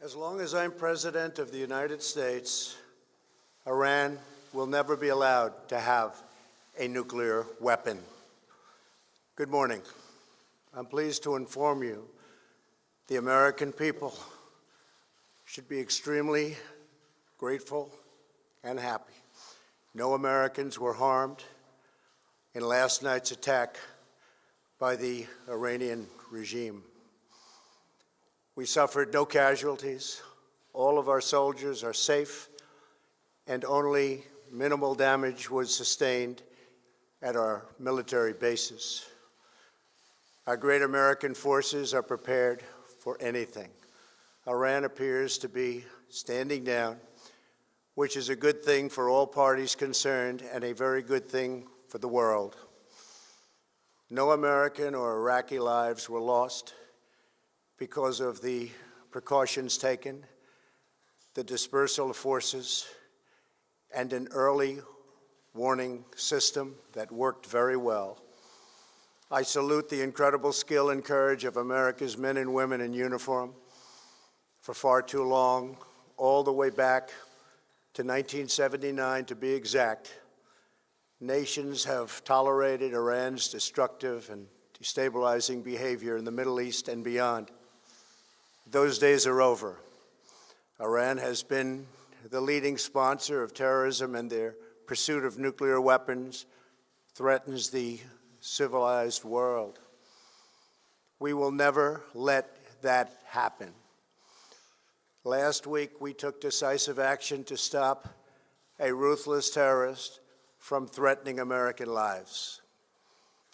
As long as I'm President of the United States, Iran will never be allowed to have a nuclear weapon. Good morning. I'm pleased to inform you the American people should be extremely grateful and happy. No Americans were harmed in last night's attack by the Iranian regime. We suffered no casualties. All of our soldiers are safe, and only minimal damage was sustained at our military bases. Our great American forces are prepared for anything. Iran appears to be standing down, which is a good thing for all parties concerned and a very good thing for the world. No American or Iraqi lives were lost because of the precautions taken, the dispersal of forces, and an early warning system that worked very well. I salute the incredible skill and courage of America's men and women in uniform. For far too long, all the way back to 1979 to be exact, nations have tolerated Iran's destructive and destabilizing behavior in the Middle East and beyond. Those days are over. Iran has been the leading sponsor of terrorism, and their pursuit of nuclear weapons threatens the civilized world. We will never let that happen. Last week, we took decisive action to stop a ruthless terrorist from threatening American lives.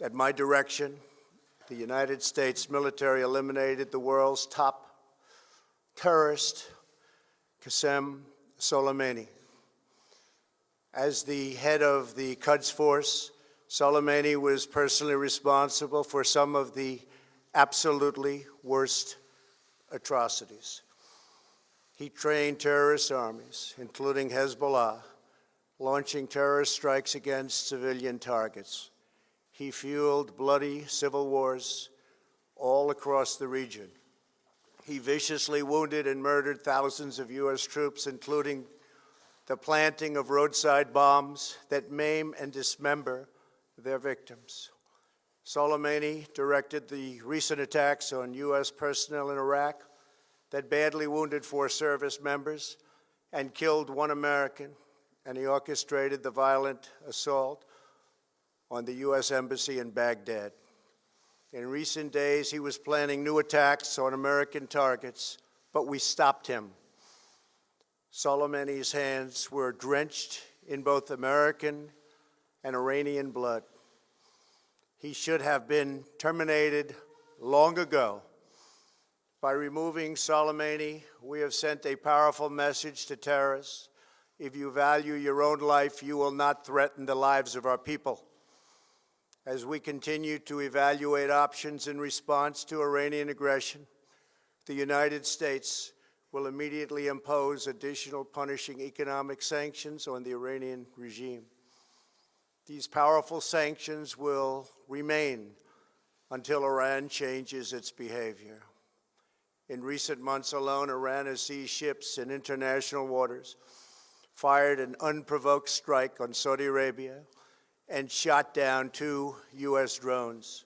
At my direction, the United States military eliminated the world's top terrorist, Qasem Soleimani. As the head of the Quds Force, Soleimani was personally responsible for some of the absolutely worst atrocities. He trained terrorist armies, including Hezbollah, launching terrorist strikes against civilian targets. He fueled bloody civil wars all across the region. He viciously wounded and murdered thousands of U.S. troops, including the planting of roadside bombs that maim and dismember their victims. Soleimani directed the recent attacks on U.S. personnel in Iraq that badly wounded 4 service members and killed 1 American, and he orchestrated the violent assault on the U.S. Embassy in Baghdad. In recent days, he was planning new attacks on American targets, but we stopped him. Soleimani's hands were drenched in both American and Iranian blood. He should have been terminated long ago. By removing Soleimani, we have sent a powerful message to terrorists. If you value your own life, you will not threaten the lives of our people. As we continue to evaluate options in response to Iranian aggression, the United States will immediately impose additional punishing economic sanctions on the Iranian regime. These powerful sanctions will remain until Iran changes its behavior. In recent months alone, Iran has seized ships in international waters, fired an unprovoked strike on Saudi Arabia, and shot down 2 U.S. drones.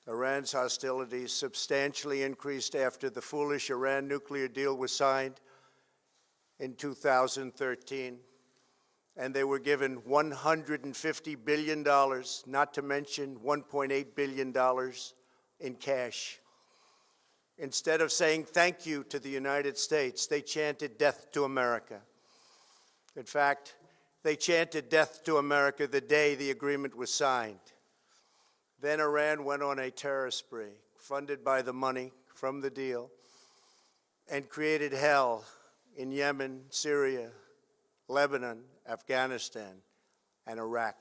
Iran's hostilities substantially increased after the foolish Iran nuclear deal was signed in 2013, and they were given $150 billion, not to mention $1.8 billion in cash. Instead of saying thank you to the United States, they chanted death to America. In fact, they chanted death to America the day the agreement was signed. Then Iran went on a terror spree, funded by the money from the deal, and created hell in Yemen, Syria, Lebanon, Afghanistan, and Iraq.